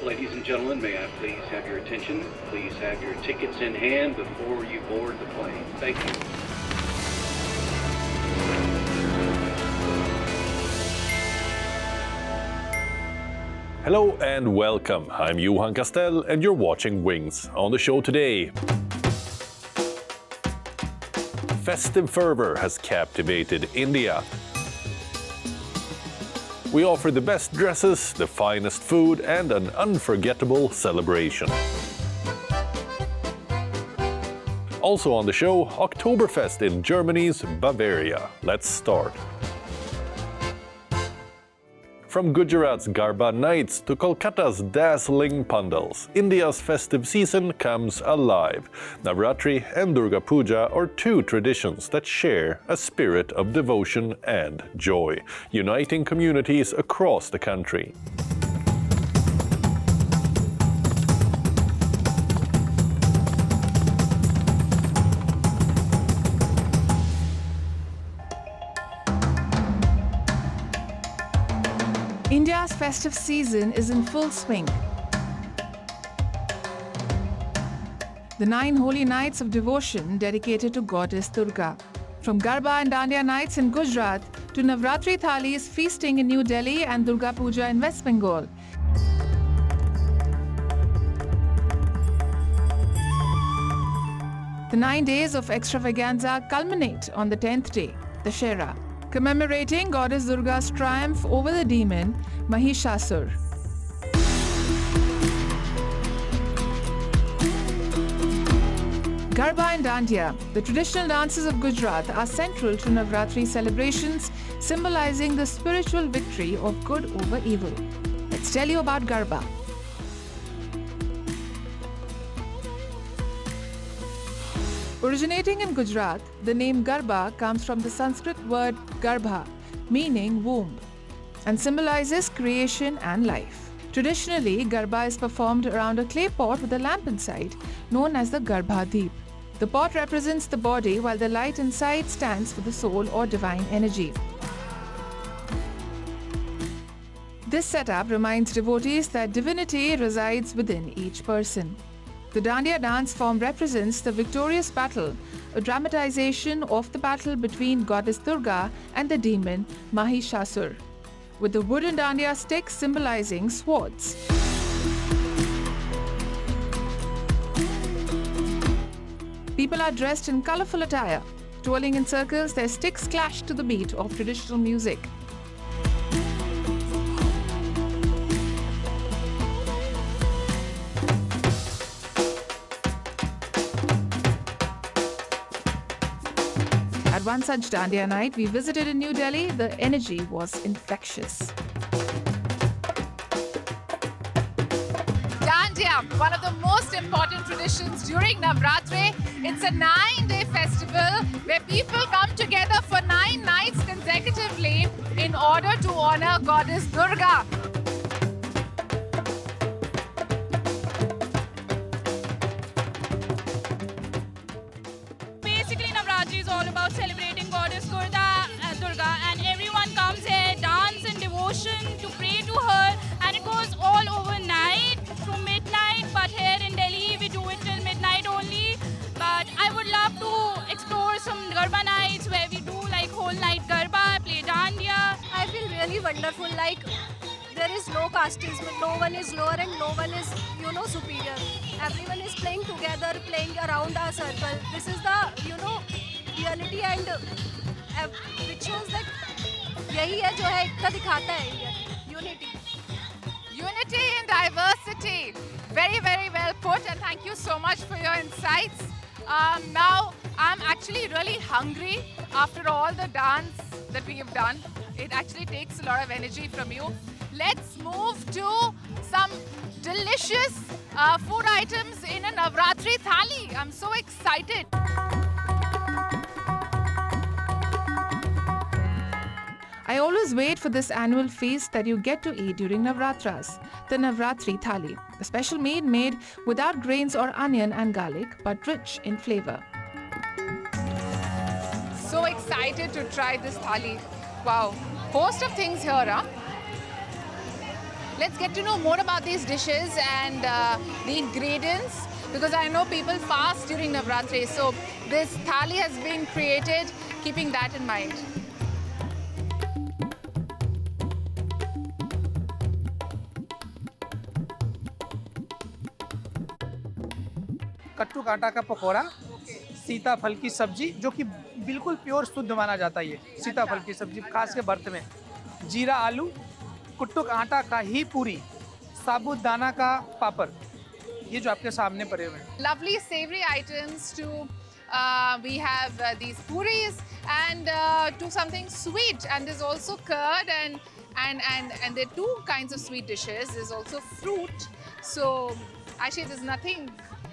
Ladies and gentlemen, may I please have your attention? Please have your tickets in hand before you board the plane. Thank you. Hello and welcome. I'm Johan Castell and you're watching Wings. On the show today, festive fervor has captivated India. We offer the best dresses, the finest food, and an unforgettable celebration. Also on the show, Oktoberfest in Germany's Bavaria. Let's start. From Gujarat's Garba nights to Kolkata's dazzling pandals, India's festive season comes alive. Navratri and Durga Puja are two traditions that share a spirit of devotion and joy, uniting communities across the country. India's festive season is in full swing. The 9 holy nights of devotion dedicated to goddess Durga. From Garba and Dandiya nights in Gujarat to Navratri thalis feasting in New Delhi and Durga Puja in West Bengal. The 9 days of extravaganza culminate on the 10th day, Dussehra, commemorating goddess Durga's triumph over the demon Mahishasur. Garba and Dandiya, the traditional dances of Gujarat, are central to Navratri celebrations, symbolizing the spiritual victory of good over evil. Let's tell you about Garba. Originating in Gujarat, the name Garba comes from the Sanskrit word garbha, meaning womb, and symbolizes creation and life. Traditionally, Garba is performed around a clay pot with a lamp inside, known as the Garbha Deep. The pot represents the body, while the light inside stands for the soul or divine energy. This setup reminds devotees that divinity resides within each person. The Dandiya dance form represents the victorious battle, a dramatization of the battle between goddess Durga and the demon Mahishasur, with the wooden Dandiya sticks symbolizing swords. People are dressed in colorful attire. Twirling in circles, their sticks clash to the beat of traditional music. At one such Dandiya night we visited in New Delhi, the energy was infectious. Dandiya, one of the most important traditions during Navratri. It's a 9-day festival where people come together for 9 nights consecutively in order to honor goddess Durga. Navratri is all about celebrating goddess Durga, and everyone comes here, dance in devotion to pray to her, and it goes all overnight to midnight, but here in Delhi we do it till midnight only. But I would love to explore some Garba nights where we do like whole night Garba, play Dandiya. I feel really wonderful, like there is no casteism, no one is lower and no one is, superior. Everyone is playing together, playing around a circle. This is the, reality and which shows that यही है जो है एकता दिखाता है India, unity. Unity in diversity. Very, very well put, and thank you so much for your insights. Now, I'm actually really hungry after all the dance that we have done. It actually takes a lot of energy from you. Let's move to some delicious food items in a Navratri thali. I'm so excited. I always wait for this annual feast that you get to eat during Navratras, the Navratri thali, a special meal made without grains or onion and garlic, but rich in flavor. So excited to try this thali. Wow, host of things here, huh? let's get to know more about these dishes and the ingredients, because I know people fast during Navratri. So this thali has been created keeping that in mind. कट्टू कांटा का पकौड़ा, सीताफल की सब्जी जो कि बिल्कुल pure शुद्ध माना जाता है। ये सीताफल की सब्जी खास के व्रत में, जीरा आलू, कुट्टू आटा का ही पूरी, साबूदाना का पापड़, ये जो आपके सामने पड़े हुए हैं। Lovely savory items to we have these puris and to something sweet, and there's also curd and there are two kinds of sweet dishes. There's also fruit. So actually there's nothing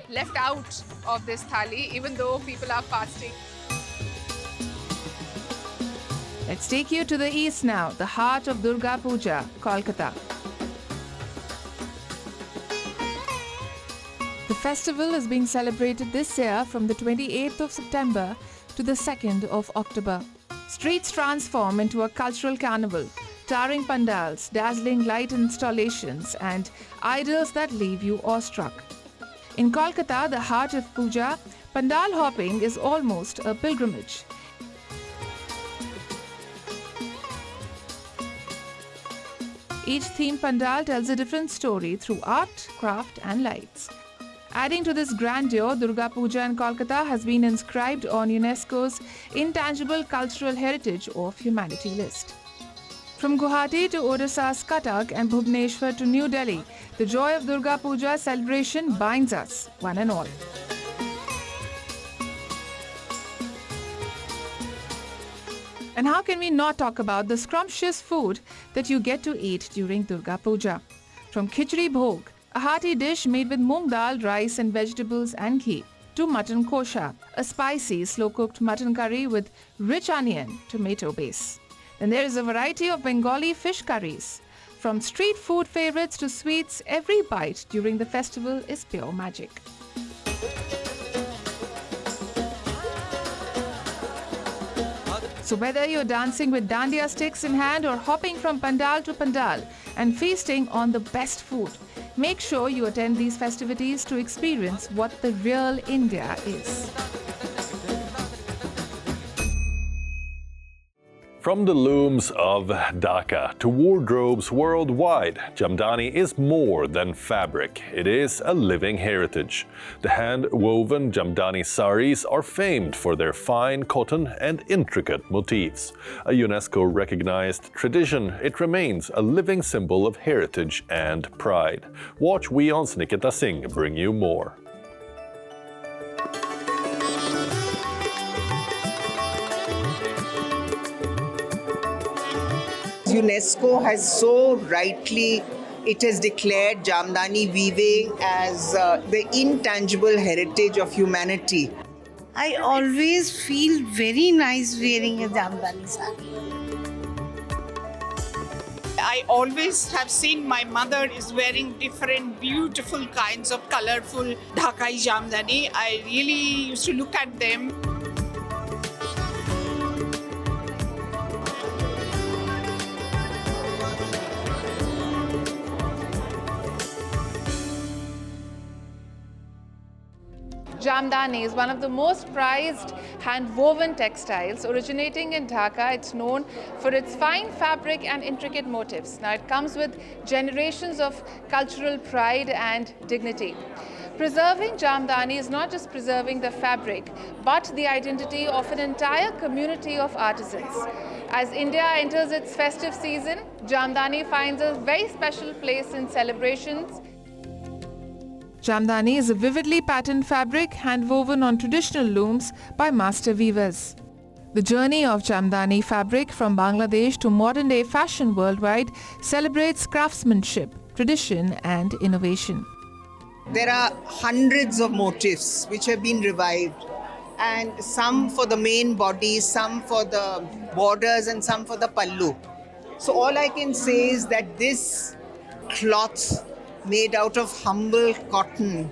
left out of this thali, even though people are fasting. Let's take you to the east now, the heart of Durga Puja, Kolkata. The festival is being celebrated this year from the 28th of September to the 2nd of October. Streets transform into a cultural carnival, towering pandals, dazzling light installations, and idols that leave you awestruck. In Kolkata, the heart of Puja, pandal hopping is almost a pilgrimage. Each theme pandal tells a different story through art, craft, and lights. Adding to this grandeur, Durga Puja in Kolkata has been inscribed on UNESCO's Intangible Cultural Heritage of Humanity list. From Guwahati to Odisha's Cuttack and Bhubaneswar to New Delhi, the joy of Durga Puja celebration binds us, one and all. And how can we not talk about the scrumptious food that you get to eat during Durga Puja? From khichdi bhog, a hearty dish made with moong dal, rice and vegetables and ghee, to mutton kosha, a spicy slow-cooked mutton curry with rich onion, tomato base. Then there is a variety of Bengali fish curries. From street food favorites to sweets, every bite during the festival is pure magic. So whether you're dancing with dandiya sticks in hand or hopping from pandal to pandal and feasting on the best food, make sure you attend these festivities to experience what the real India is. From the looms of Dhaka to wardrobes worldwide, Jamdani is more than fabric. It is a living heritage. The hand-woven Jamdani Sarees are famed for their fine cotton and intricate motifs. A UNESCO-recognized tradition, it remains a living symbol of heritage and pride. Watch WION's Nikita Singh bring you more. UNESCO has so rightly, it has declared Jamdani weaving as the intangible heritage of humanity. I always feel very nice wearing a Jamdani sari. I always have seen my mother is wearing different beautiful kinds of colorful Dhakai Jamdani. I really used to look at them. Jamdani is one of the most prized hand-woven textiles. Originating in Dhaka, it's known for its fine fabric and intricate motifs. Now, it comes with generations of cultural pride and dignity. Preserving Jamdani is not just preserving the fabric, but the identity of an entire community of artisans. As India enters its festive season, Jamdani finds a very special place in celebrations. Jamdani is a vividly patterned fabric hand-woven on traditional looms by master weavers. The journey of Jamdani fabric from Bangladesh to modern-day fashion worldwide celebrates craftsmanship, tradition and innovation. There are hundreds of motifs which have been revived, and some for the main body, some for the borders and some for the pallu. So all I can say is that this cloth made out of humble cotton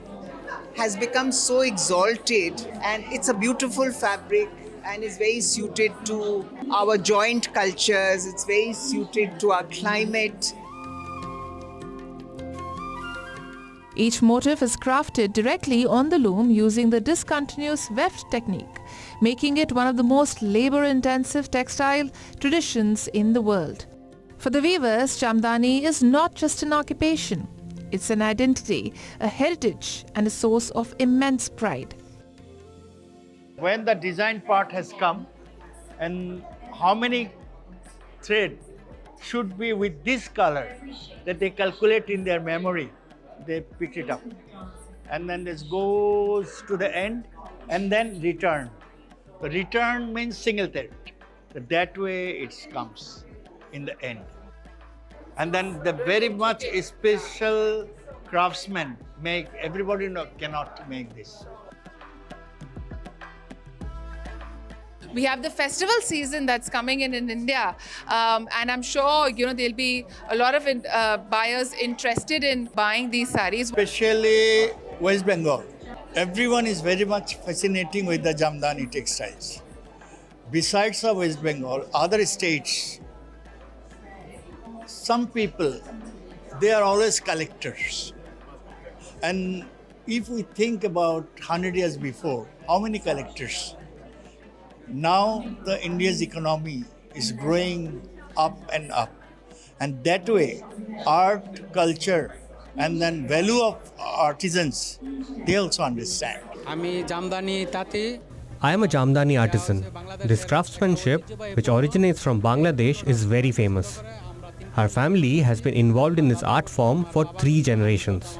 has become so exalted, and it's a beautiful fabric and is very suited to our joint cultures, it's very suited to our climate. Each motif is crafted directly on the loom using the discontinuous weft technique, making it one of the most labor-intensive textile traditions in the world. For the weavers, Jamdani is not just an occupation. It's an identity, a heritage, and a source of immense pride. When the design part has come, and how many thread should be with this color that they calculate in their memory, they pick it up. And then this goes to the end and then return. The return means single thread. That way it comes in the end. And then the very much special craftsmen make, everybody cannot make this. We have the festival season that's coming in India, and I'm sure there'll be a lot of buyers interested in buying these sarees. Especially West Bengal. Everyone is very much fascinating with the Jamdani textiles. Besides the West Bengal, other states, some people, they are always collectors. And if we think about 100 years before, how many collectors? Now the India's economy is growing up and up. And that way, art, culture, and then value of artisans, they also understand. I am a Jamdani artisan. This craftsmanship, which originates from Bangladesh, is very famous. Our family has been involved in this art form for 3 generations.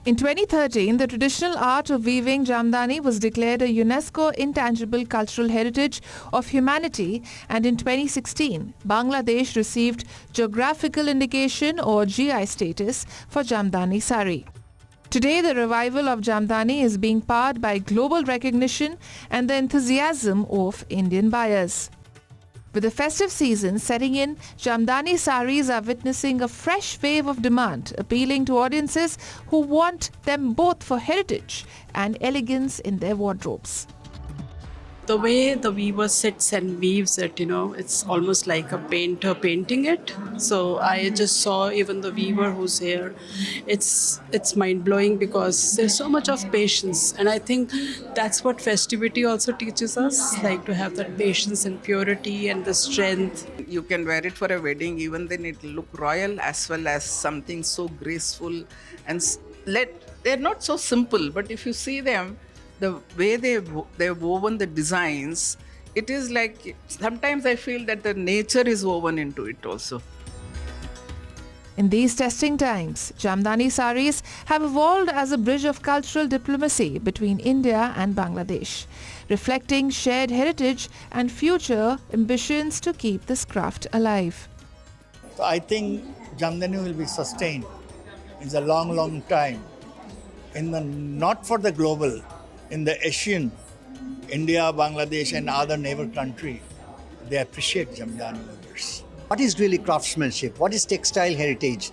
In 2013, the traditional art of weaving Jamdani was declared a UNESCO Intangible Cultural Heritage of Humanity, and in 2016, Bangladesh received Geographical Indication or GI status for Jamdani Sari. Today, the revival of Jamdani is being powered by global recognition and the enthusiasm of Indian buyers. With the festive season setting in, Jamdani sarees are witnessing a fresh wave of demand, appealing to audiences who want them both for heritage and elegance in their wardrobes. The way the weaver sits and weaves it, it's almost like a painter painting it. So I just saw even the weaver who's here. It's mind-blowing because there's so much of patience. And I think that's what festivity also teaches us, like to have that patience and purity and the strength. You can wear it for a wedding, even then it'll look royal as well as something so graceful. And they're not so simple, but if you see them, the way they've woven the designs, it is like, sometimes I feel that the nature is woven into it also. In these testing times, Jamdani sarees have evolved as a bridge of cultural diplomacy between India and Bangladesh, reflecting shared heritage and future ambitions to keep this craft alive. So I think Jamdani will be sustained in a long, long time. Not for the global, in the Asian, India, Bangladesh and other neighbor country, they appreciate Jamdani weavers. What is really craftsmanship? What is textile heritage?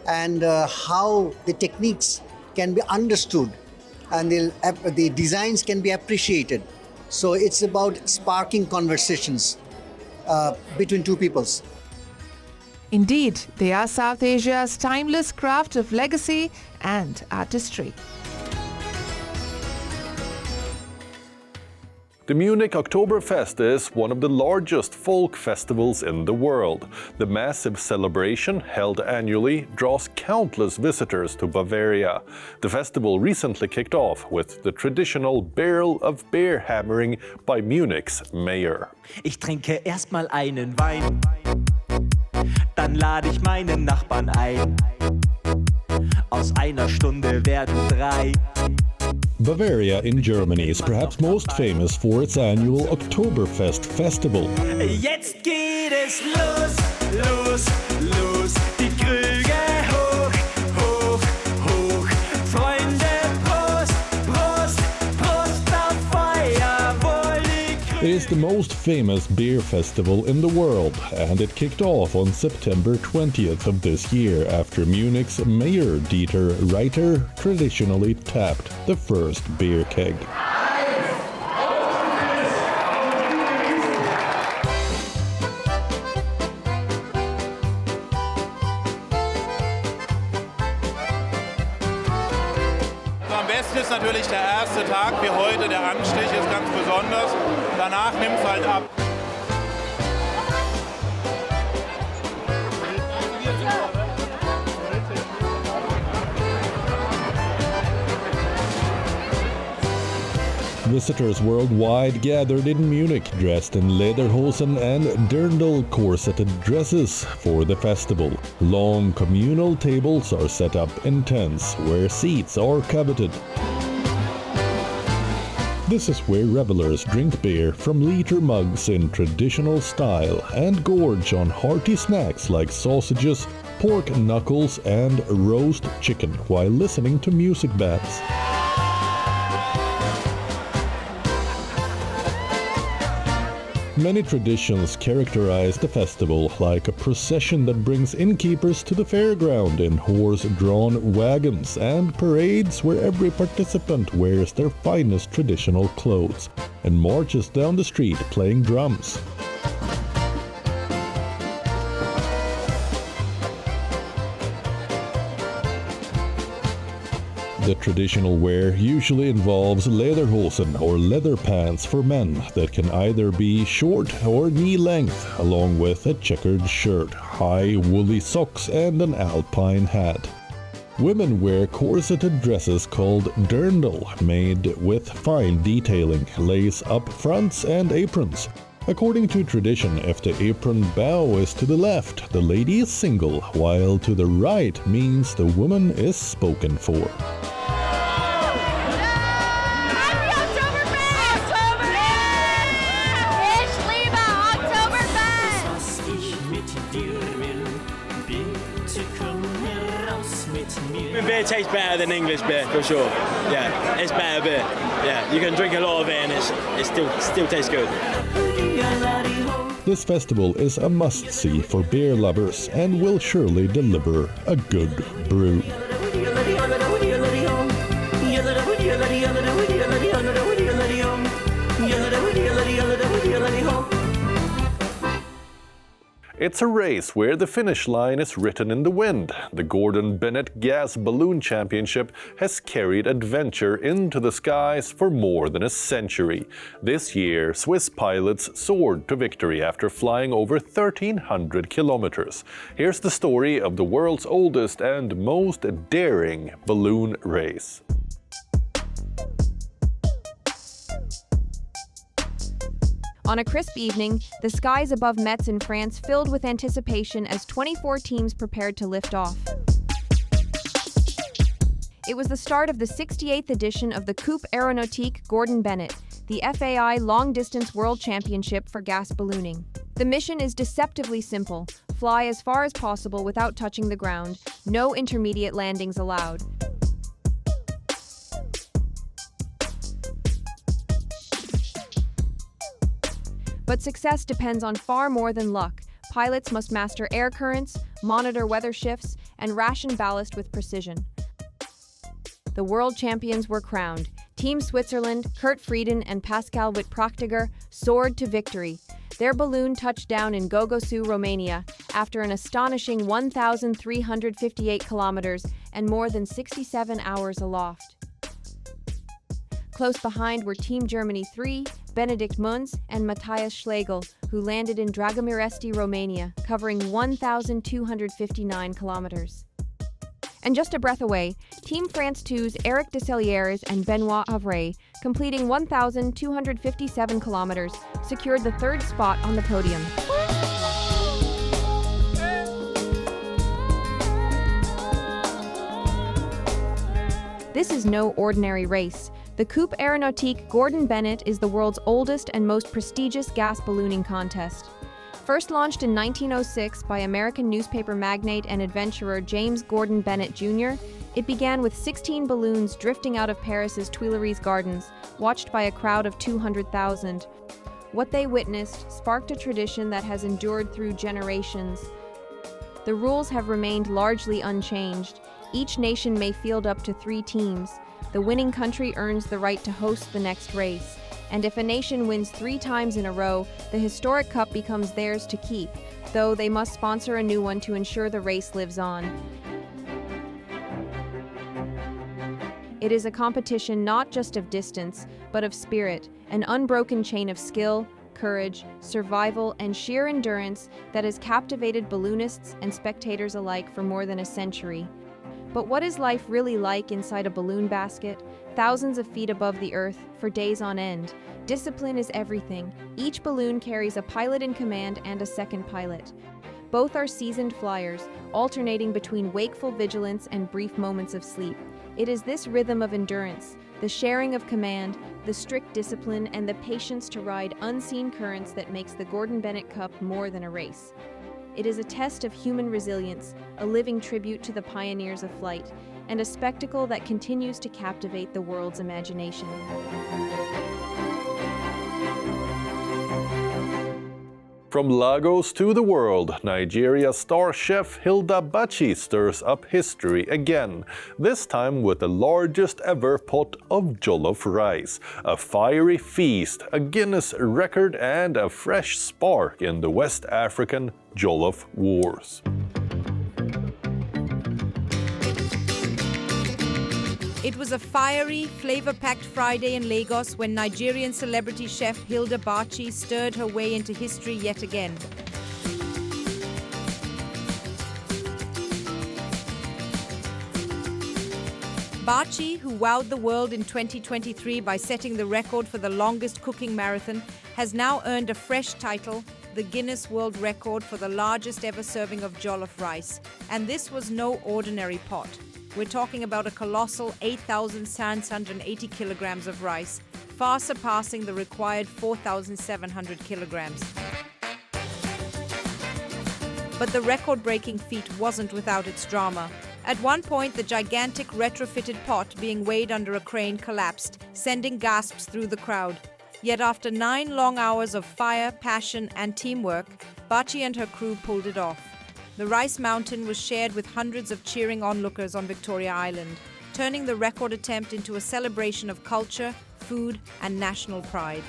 And how the techniques can be understood and the designs can be appreciated. So it's about sparking conversations between two peoples. Indeed, they are South Asia's timeless craft of legacy and artistry. The Munich Oktoberfest is one of the largest folk festivals in the world. The massive celebration, held annually, draws countless visitors to Bavaria. The festival recently kicked off with the traditional Barrel of Beer hammering by Munich's mayor. Ich trinke erstmal einen Wein, dann lade ich meinen Nachbarn ein. Aus einer Stunde werden 3. Bavaria in Germany is perhaps most famous for its annual Oktoberfest festival. Jetzt geht es los, los, los, die Krüge hoch, hoch, hoch. Freunde, Prost, Prost, Prost auf Feier, wohl die Krüge. It is the most famous beer festival in the world, and it kicked off on September 20th of this year after Munich's mayor Dieter Reiter traditionally tapped the first beer keg. Fest ist natürlich der erste Tag, wie heute, der Anstich ist ganz besonders. Danach nimmt es halt ab. Visitors worldwide gathered in Munich, dressed in lederhosen and dirndl corseted dresses for the festival. Long communal tables are set up in tents where seats are coveted. This is where revelers drink beer from liter mugs in traditional style and gorge on hearty snacks like sausages, pork knuckles and roast chicken while listening to music bands. Many traditions characterize the festival, like a procession that brings innkeepers to the fairground in horse-drawn wagons, and parades where every participant wears their finest traditional clothes and marches down the street playing drums. The traditional wear usually involves lederhosen or leather pants for men that can either be short or knee-length, along with a checkered shirt, high woolly socks and an alpine hat. Women wear corseted dresses called dirndl, made with fine detailing, lace-up fronts and aprons. According to tradition, if the apron bow is to the left, the lady is single, while to the right means the woman is spoken for. Beer tastes better than English beer, for sure. Yeah, it's better beer. Yeah, you can drink a lot of it and it still tastes good. This festival is a must-see for beer lovers and will surely deliver a good brew. It's a race where the finish line is written in the wind. The Gordon Bennett Gas Balloon Championship has carried adventure into the skies for more than a century. This year, Swiss pilots soared to victory after flying over 1,300 kilometers. Here's the story of the world's oldest and most daring balloon race. On a crisp evening, the skies above Metz in France filled with anticipation as 24 teams prepared to lift off. It was the start of the 68th edition of the Coupe Aéronautique Gordon Bennett, the FAI Long-Distance World Championship for gas ballooning. The mission is deceptively simple: fly as far as possible without touching the ground, no intermediate landings allowed. But success depends on far more than luck. Pilots must master air currents, monitor weather shifts, and ration ballast with precision. The world champions were crowned. Team Switzerland, Kurt Frieden and Pascal Witt-Prachtiger soared to victory. Their balloon touched down in Gogosu, Romania, after an astonishing 1,358 kilometers and more than 67 hours aloft. Close behind were Team Germany 3, Benedikt Munz and Matthias Schlegel, who landed in Dragomiresti, Romania, covering 1,259 kilometers. And just a breath away, Team France 2's Eric Deselliers and Benoit Havre, completing 1,257 kilometers, secured the third spot on the podium. This is no ordinary race. The Coupe Aéronautique Gordon Bennett is the world's oldest and most prestigious gas ballooning contest. First launched in 1906 by American newspaper magnate and adventurer James Gordon Bennett Jr., it began with 16 balloons drifting out of Paris's Tuileries Gardens, watched by a crowd of 200,000. What they witnessed sparked a tradition that has endured through generations. The rules have remained largely unchanged. Each nation may field up to 3 teams. The winning country earns the right to host the next race. And if a nation wins 3 times in a row, the historic cup becomes theirs to keep, though they must sponsor a new one to ensure the race lives on. It is a competition not just of distance, but of spirit, an unbroken chain of skill, courage, survival, and sheer endurance that has captivated balloonists and spectators alike for more than a century. But what is life really like inside a balloon basket, thousands of feet above the earth, for days on end? Discipline is everything. Each balloon carries a pilot in command and a second pilot. Both are seasoned flyers, alternating between wakeful vigilance and brief moments of sleep. It is this rhythm of endurance, the sharing of command, the strict discipline, and the patience to ride unseen currents that makes the Gordon Bennett Cup more than a race. It is a test of human resilience, a living tribute to the pioneers of flight, and a spectacle that continues to captivate the world's imagination. From Lagos to the world, Nigeria's star chef Hilda Baci stirs up history again, this time with the largest ever pot of jollof rice, a fiery feast, a Guinness record, and a fresh spark in the West African jollof wars. It was a fiery, flavor-packed Friday in Lagos when Nigerian celebrity chef Hilda Baci stirred her way into history yet again. Baci, who wowed the world in 2023 by setting the record for the longest cooking marathon, has now earned a fresh title, the Guinness World Record for the largest ever serving of jollof rice. And this was no ordinary pot. We're talking about a colossal 8,680 kilograms of rice, far surpassing the required 4,700 kilograms. But the record-breaking feat wasn't without its drama. At one point, the gigantic retrofitted pot being weighed under a crane collapsed, sending gasps through the crowd. Yet after 9 long hours of fire, passion, and teamwork, Baci and her crew pulled it off. The rice mountain was shared with hundreds of cheering onlookers on Victoria Island, turning the record attempt into a celebration of culture, food, and national pride.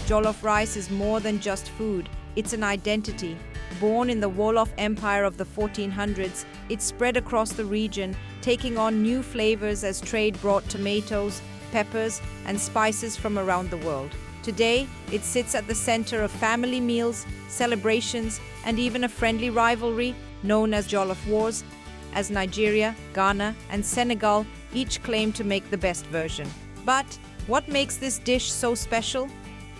Jollof rice is more than just food. It's an identity. Born in the Wolof Empire of the 1400s, it spread across the region, taking on new flavors as trade brought tomatoes, peppers, and spices from around the world. Today, it sits at the center of family meals, celebrations, and even a friendly rivalry known as Jollof Wars, as Nigeria, Ghana, and Senegal each claim to make the best version. But what makes this dish so special?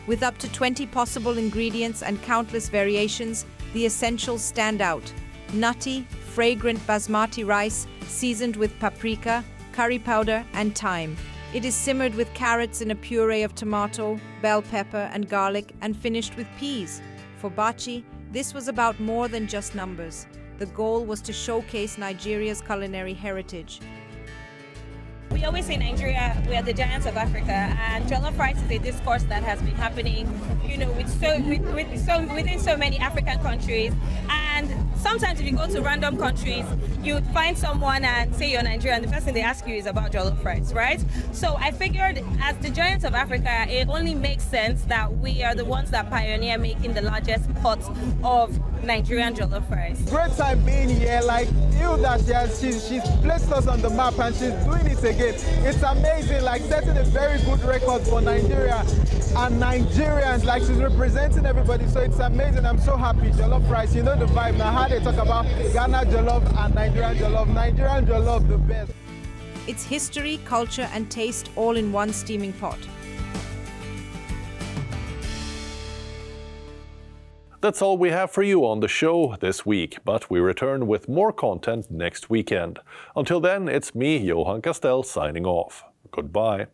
With up to 20 possible ingredients and countless variations, the essentials stand out. Nutty, fragrant basmati rice seasoned with paprika, curry powder, and thyme. It is simmered with carrots in a puree of tomato, bell pepper, and garlic, and finished with peas. For Baci, this was about more than just numbers. The goal was to showcase Nigeria's culinary heritage. We always say Nigeria, we are the giants of Africa, and jollof rice is a discourse that has been happening, within so many African countries. And sometimes if you go to random countries, you would find someone and say you're Nigerian, the first thing they ask you is about jollof rice, right? So I figured as the giants of Africa, it only makes sense that we are the ones that pioneer making the largest pot of Nigerian jollof rice. Great time being here, like Hilda, she's placed us on the map and she's doing it again. It's amazing, like setting a very good record for Nigeria and Nigerians, like she's representing everybody, so it's amazing. I'm so happy. Jollof rice, you know the vibe. Now how they talk about Ghana jollof and Nigerian jollof, the best. It's history, culture, and taste all in one steaming pot. That's all we have for you on the show this week, but we return with more content next weekend. Until then, it's me, Johan Castell, signing off. Goodbye.